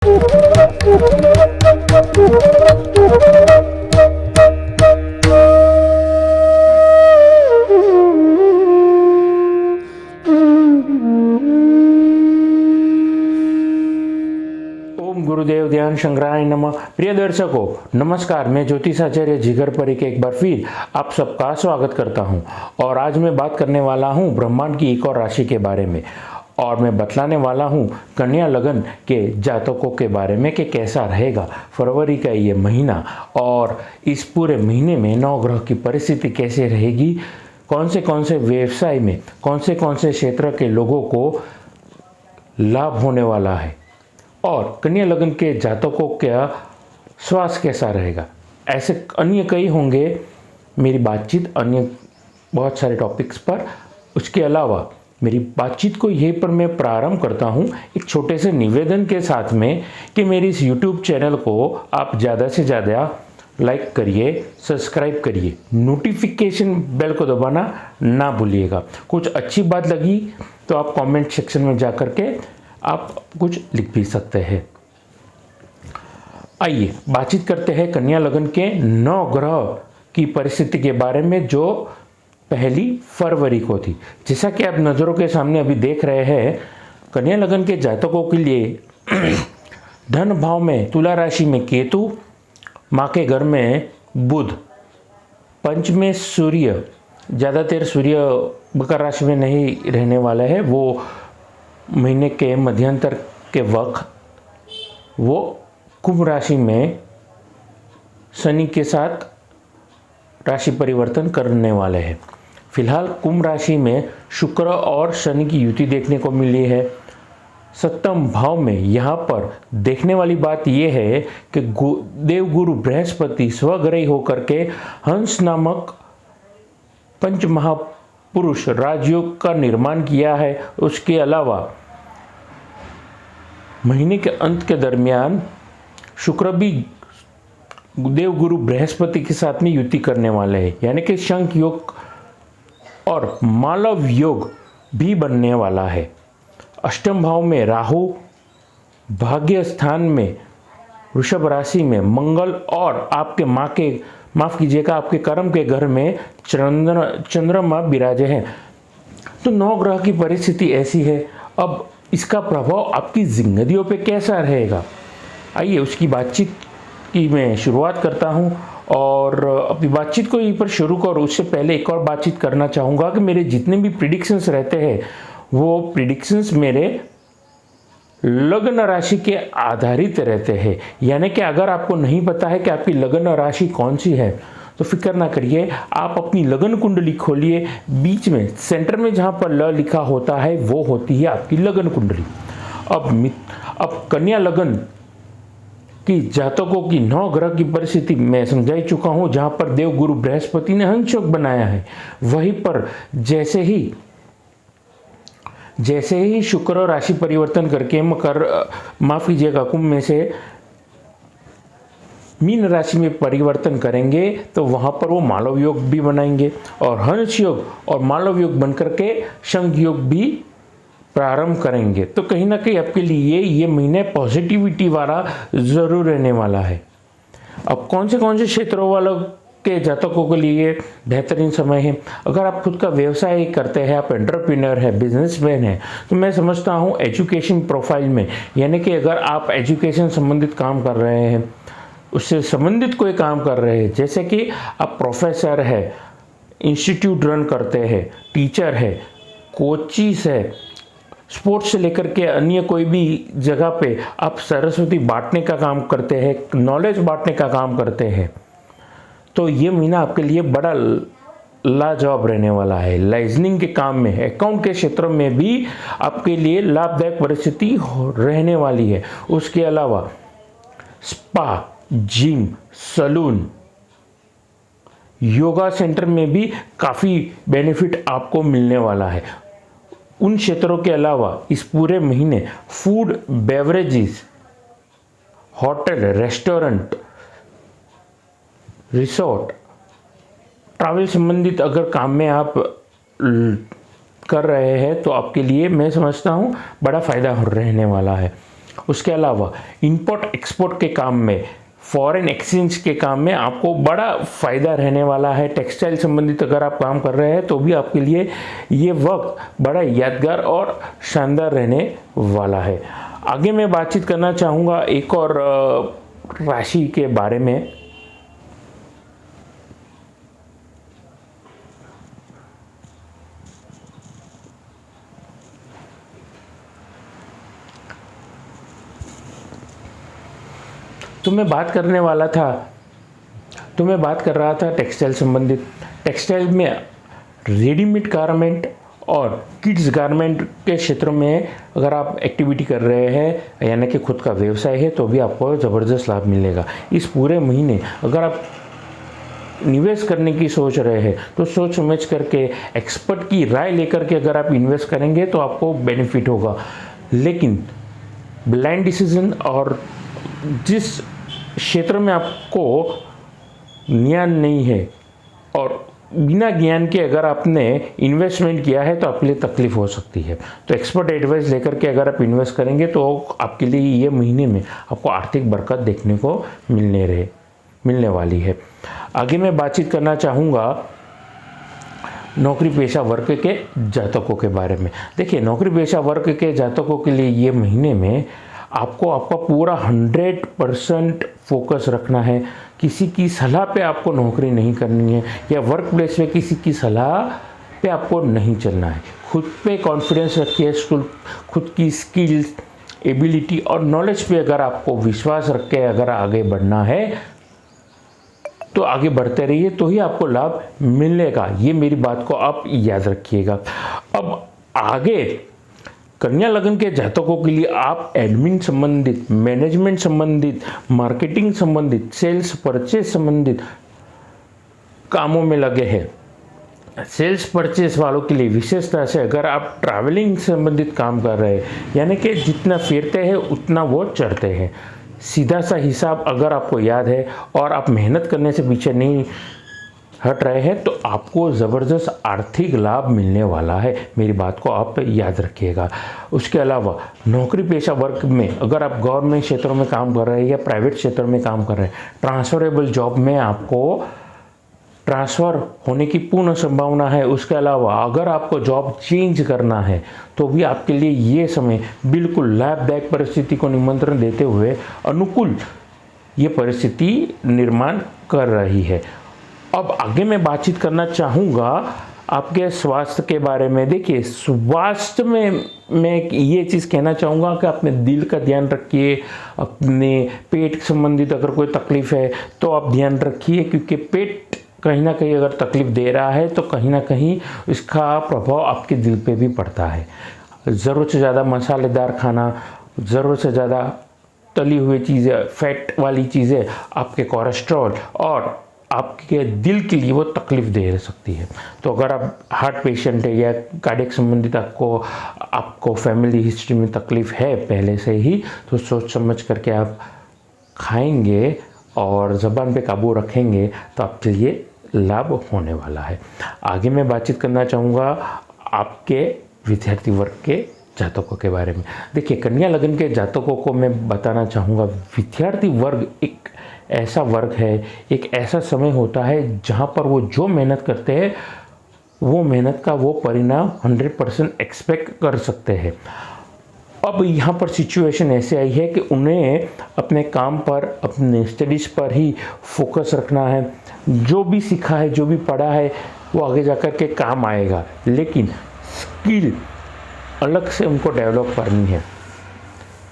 ओम गुरुदेव ध्यान शंकराय नमः। प्रिय दर्शकों नमस्कार, मैं ज्योतिषाचार्य जिगर परी के एक बार फिर आप सबका स्वागत करता हूं। और आज मैं बात करने वाला हूं ब्रह्मांड की एक और राशि के बारे में, और मैं बतलाने वाला हूं कन्या लगन के जातकों के बारे में कि कैसा रहेगा फरवरी का ये महीना, और इस पूरे महीने में नवग्रह की परिस्थिति कैसे रहेगी, कौन से व्यवसाय में कौन से क्षेत्र के लोगों को लाभ होने वाला है, और कन्या लगन के जातकों का स्वास्थ्य कैसा रहेगा। ऐसे अन्य कई होंगे मेरी बातचीत अन्य बहुत सारे टॉपिक्स पर। उसके अलावा मेरी बातचीत को यहीं पर मैं प्रारंभ करता हूं एक छोटे से निवेदन के साथ में कि मेरी इस YouTube चैनल को आप ज़्यादा से ज़्यादा लाइक करिए, सब्सक्राइब करिए, नोटिफिकेशन बेल को दबाना ना भूलिएगा। कुछ अच्छी बात लगी तो आप कमेंट सेक्शन में जा कर के आप कुछ लिख भी सकते हैं। आइए बातचीत करते हैं कन्या लगन के 9 ग्रह की परिस्थिति के बारे में जो 1 फरवरी को थी। जैसा कि आप नज़रों के सामने अभी देख रहे हैं, कन्या लगन के जातकों के लिए धन भाव में तुला राशि में केतु, माँ के घर में बुध, पंच में सूर्य, ज़्यादातर सूर्य मकर राशि में नहीं रहने वाला है, वो महीने के मध्यांतर के वक्त वो कुंभ राशि में शनि के साथ राशि परिवर्तन करने वाले हैं। फिलहाल कुंभ राशि में शुक्र और शनि की युति देखने को मिली है। सप्तम भाव में यहाँ पर देखने वाली बात यह है कि देवगुरु बृहस्पति स्वग्रही होकर के हंस नामक पंच महापुरुष राजयोग का निर्माण किया है। उसके अलावा महीने के अंत के दरमियान शुक्र भी देवगुरु बृहस्पति के साथ में युति करने वाले हैं, यानी कि शंख योग और मालव योग भी बनने वाला है। अष्टम भाव में राहु, भाग्य स्थान में वृषभ राशि में मंगल, और आपके माफ कीजिएगा आपके कर्म के घर में चंद्रमा विराजे हैं। तो 9 ग्रह की परिस्थिति ऐसी है। अब इसका प्रभाव आपकी जिंदगियों पे कैसा रहेगा, आइए उसकी बातचीत की मैं शुरुआत करता हूं। और अपनी बातचीत को यहीं पर शुरू करूँ उससे पहले एक और बातचीत करना चाहूँगा कि मेरे जितने भी प्रिडिक्शंस रहते हैं वो प्रिडिक्शंस मेरे लग्न राशि के आधारित रहते हैं। यानी कि अगर आपको नहीं पता है कि आपकी लग्न राशि कौन सी है तो फिक्र ना करिए, आप अपनी लगन कुंडली खोलिए, बीच में सेंटर में जहाँ पर ल लिखा होता है वो होती है आपकी लगन कुंडली। अब कन्या लगन की जातकों की 9 ग्रह की परिस्थिति मैं समझा ही चुका हूँ। जहाँ पर देवगुरु बृहस्पति ने हंस योग बनाया है, वहीं पर जैसे ही शुक्र राशि परिवर्तन करके माफ कीजिएगा कुंभ में से मीन राशि में परिवर्तन करेंगे तो वहां पर वो मालव योग भी बनाएंगे, और हंस योग और मालव योग बनकर के शंख योग भी प्रारंभ करेंगे। तो कहीं ना कहीं आपके लिए ये महीने पॉजिटिविटी वाला जरूर रहने वाला है। अब कौन से क्षेत्रों वालों के जातकों के लिए बेहतरीन समय है। अगर आप खुद का व्यवसाय करते हैं, आप एंटरप्रेन्योर है, बिजनेसमैन है, तो मैं समझता हूँ एजुकेशन प्रोफाइल में, यानी कि अगर आप एजुकेशन संबंधित काम कर रहे हैं, उससे संबंधित कोई काम कर रहे हैं, जैसे कि आप प्रोफेसर है, इंस्टीट्यूट रन करते हैं, टीचर है, कोचिस है, स्पोर्ट्स से लेकर के अन्य कोई भी जगह पे आप सरस्वती बांटने का काम करते हैं, नॉलेज बांटने का काम करते हैं, तो ये महीना आपके लिए बड़ा लाजवाब रहने वाला है। लाइजनिंग के काम में, अकाउंट के क्षेत्र में भी आपके लिए लाभदायक परिस्थिति रहने वाली है। उसके अलावा spa, gym, salon, yoga centre में भी काफ़ी बेनिफिट आपको मिलने वाला है। उन क्षेत्रों के अलावा इस पूरे महीने food, beverages, hotel, restaurant, resort, travel संबंधित अगर काम में आप कर रहे हैं तो आपके लिए मैं समझता हूँ बड़ा फ़ायदा रहने वाला है। उसके अलावा इंपोर्ट एक्सपोर्ट के काम में, फॉरेन एक्सचेंज के काम में आपको बड़ा फ़ायदा रहने वाला है। टेक्सटाइल संबंधित अगर आप काम कर रहे हैं तो भी आपके लिए ये वक्त बड़ा यादगार और शानदार रहने वाला है। आगे मैं बातचीत करना चाहूँगा एक और राशि के बारे में। तो मैं बात कर रहा था टेक्सटाइल संबंधित। टेक्सटाइल में रेडीमेड गारमेंट और किड्स गारमेंट के क्षेत्र में अगर आप एक्टिविटी कर रहे हैं यानी कि खुद का व्यवसाय है तो भी आपको ज़बरदस्त लाभ मिलेगा। इस पूरे महीने अगर आप निवेश करने की सोच रहे हैं तो सोच समझ करके, एक्सपर्ट की राय लेकर के अगर आप इन्वेस्ट करेंगे तो आपको बेनिफिट होगा। लेकिन ब्लाइंड डिसीजन और जिस क्षेत्र में आपको ज्ञान नहीं है और बिना ज्ञान के अगर आपने इन्वेस्टमेंट किया है तो आपके लिए तकलीफ हो सकती है। तो एक्सपर्ट एडवाइस लेकर के अगर आप इन्वेस्ट करेंगे तो आपके लिए ये महीने में आपको आर्थिक बरकत देखने को मिलने वाली है। आगे मैं बातचीत करना चाहूँगा नौकरी पेशा वर्ग के जातकों के बारे में। देखिए, नौकरी पेशा वर्ग के जातकों के लिए ये महीने में आपको आपका पूरा 100% फोकस रखना है। किसी की सलाह पे आपको नौकरी नहीं करनी है या वर्क प्लेस में किसी की सलाह पे आपको नहीं चलना है। खुद पे कॉन्फिडेंस रखिए। खुद की स्किल्स, एबिलिटी और नॉलेज पे अगर आपको विश्वास रख के अगर आगे बढ़ना है तो आगे बढ़ते रहिए, तो ही आपको लाभ मिलेगा। ये मेरी बात को आप याद रखिएगा। अब आगे कन्या लग्न के जातकों के लिए आप एडमिन संबंधित, मैनेजमेंट संबंधित, मार्केटिंग संबंधित, सेल्स परचेज संबंधित कामों में लगे हैं। सेल्स परचेज वालों के लिए विशेषता से अगर आप ट्रैवलिंग संबंधित काम कर रहे हैं यानी कि जितना फेरते हैं उतना वो चढ़ते हैं, सीधा सा हिसाब अगर आपको याद है और आप मेहनत करने से पीछे नहीं हट रहे हैं तो आपको ज़बरदस्त आर्थिक लाभ मिलने वाला है। मेरी बात को आप याद रखिएगा। उसके अलावा नौकरी पेशा वर्ग में अगर आप गवर्नमेंट क्षेत्रों में काम कर रहे हैं या प्राइवेट क्षेत्र में काम कर रहे हैं, ट्रांसफरेबल जॉब में आपको ट्रांसफ़र होने की पूर्ण संभावना है। उसके अलावा अगर आपको जॉब चेंज करना है तो भी आपके लिए ये समय बिल्कुल लाभदायक परिस्थिति को निमंत्रण देते हुए अनुकूल ये परिस्थिति निर्माण कर रही है। अब आगे मैं बातचीत करना चाहूँगा आपके स्वास्थ्य के बारे में। देखिए, स्वास्थ्य में मैं ये चीज़ कहना चाहूँगा कि अपने दिल का ध्यान रखिए। अपने पेट संबंधित अगर कोई तकलीफ़ है तो आप ध्यान रखिए, क्योंकि पेट कहीं ना कहीं अगर तकलीफ़ दे रहा है तो कहीं ना कहीं इसका प्रभाव आपके दिल पे भी पड़ता है। ज़रूरत से ज़्यादा मसालेदार खाना, ज़रूरत से ज़्यादा तली हुई चीज़ें, फैट वाली चीज़ें आपके कोलेस्ट्रॉल और आपके दिल के लिए वो तकलीफ़ दे सकती है। तो अगर आप हार्ट पेशेंट है या कार्डियक संबंधित आपको फैमिली हिस्ट्री में तकलीफ़ है पहले से ही, तो सोच समझ करके आप खाएंगे और ज़बान पे काबू रखेंगे तो आपके लिए लाभ होने वाला है। आगे मैं बातचीत करना चाहूँगा आपके विद्यार्थी वर्ग के जातकों के बारे में। देखिए, कन्या लग्न के जातकों को मैं बताना चाहूँगा, विद्यार्थी वर्ग एक ऐसा वर्ग है, एक ऐसा समय होता है जहाँ पर वो जो मेहनत करते हैं वो मेहनत का वो परिणाम 100% एक्सपेक्ट कर सकते हैं। अब यहाँ पर सिचुएशन ऐसे आई है कि उन्हें अपने काम पर, अपने स्टडीज़ पर ही फोकस रखना है। जो भी सीखा है, जो भी पढ़ा है वो आगे जाकर के काम आएगा, लेकिन स्किल अलग से उनको डेवलप करनी है।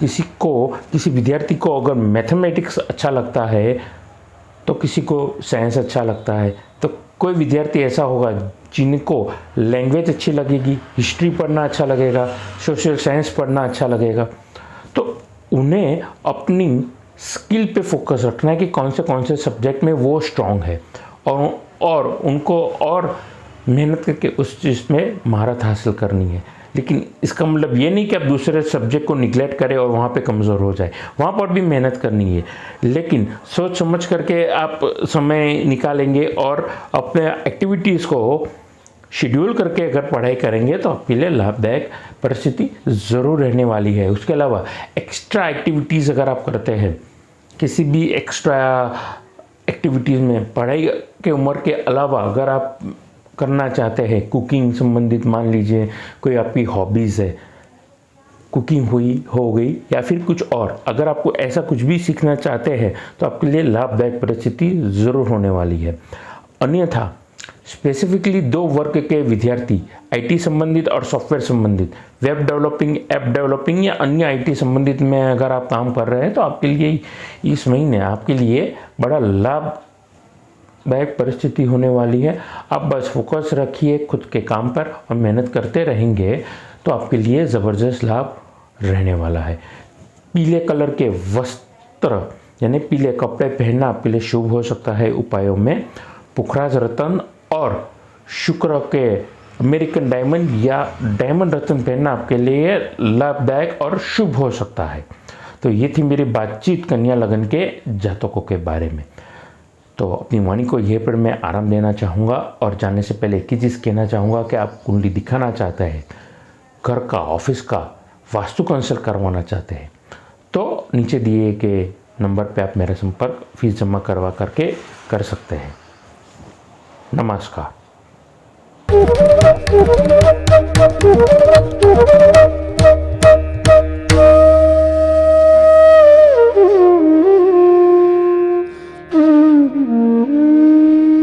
किसी विद्यार्थी को अगर मैथमेटिक्स अच्छा लगता है तो किसी को साइंस अच्छा लगता है, तो कोई विद्यार्थी ऐसा होगा जिनको लैंग्वेज अच्छी लगेगी, हिस्ट्री पढ़ना अच्छा लगेगा, सोशल साइंस पढ़ना अच्छा लगेगा। तो उन्हें अपनी स्किल पे फोकस रखना है कि कौन से सब्जेक्ट में वो स्ट्रांग है और उनको और मेहनत करके उस चीज़ में महारत हासिल करनी है। लेकिन इसका मतलब ये नहीं कि आप दूसरे सब्जेक्ट को निगलेक्ट करें और वहाँ पे कमज़ोर हो जाए, वहाँ पर भी मेहनत करनी है। लेकिन सोच समझ करके आप समय निकालेंगे और अपने एक्टिविटीज़ को शेड्यूल करके अगर पढ़ाई करेंगे तो आपके लिए लाभदायक परिस्थिति ज़रूर रहने वाली है। उसके अलावा एक्स्ट्रा एक्टिविटीज़ अगर आप करते हैं, किसी भी एक्स्ट्रा एक्टिविटीज़ में पढ़ाई के उम्र के अलावा अगर आप करना चाहते हैं, कुकिंग संबंधित मान लीजिए कोई आपकी हॉबीज़ है, कुकिंग हो गई या फिर कुछ और, अगर आपको ऐसा कुछ भी सीखना चाहते हैं तो आपके लिए लाभदायक परिस्थिति ज़रूर होने वाली है। अन्यथा स्पेसिफिकली 2 वर्ग के विद्यार्थी आईटी संबंधित और सॉफ्टवेयर संबंधित, वेब डेवलपिंग, ऐप डेवलपिंग या अन्य आईटी संबंधित में अगर आप काम कर रहे हैं तो आपके लिए इस महीने आपके लिए बड़ा लाभदायक परिस्थिति होने वाली है। आप बस फोकस रखिए खुद के काम पर और मेहनत करते रहेंगे तो आपके लिए ज़बरदस्त लाभ रहने वाला है। पीले कलर के वस्त्र यानी पीले कपड़े पहनना आपके लिए शुभ हो सकता है। उपायों में पुखराज रत्न और शुक्र के अमेरिकन डायमंड या डायमंड रत्न पहनना आपके लिए लाभदायक और शुभ हो सकता है। तो ये थी मेरी बातचीत कन्या लगन के जातकों के बारे में। तो अपनी वाणी को यहीं पर मैं आराम देना चाहूँगा और जाने से पहले एक ही चीज़ कहना चाहूँगा कि आप कुंडली दिखाना चाहते हैं, घर का, ऑफिस का वास्तु कंसल्ट करवाना चाहते हैं तो नीचे दिए गए नंबर पे आप मेरा संपर्क फीस जमा करवा करके कर सकते हैं। नमस्कार।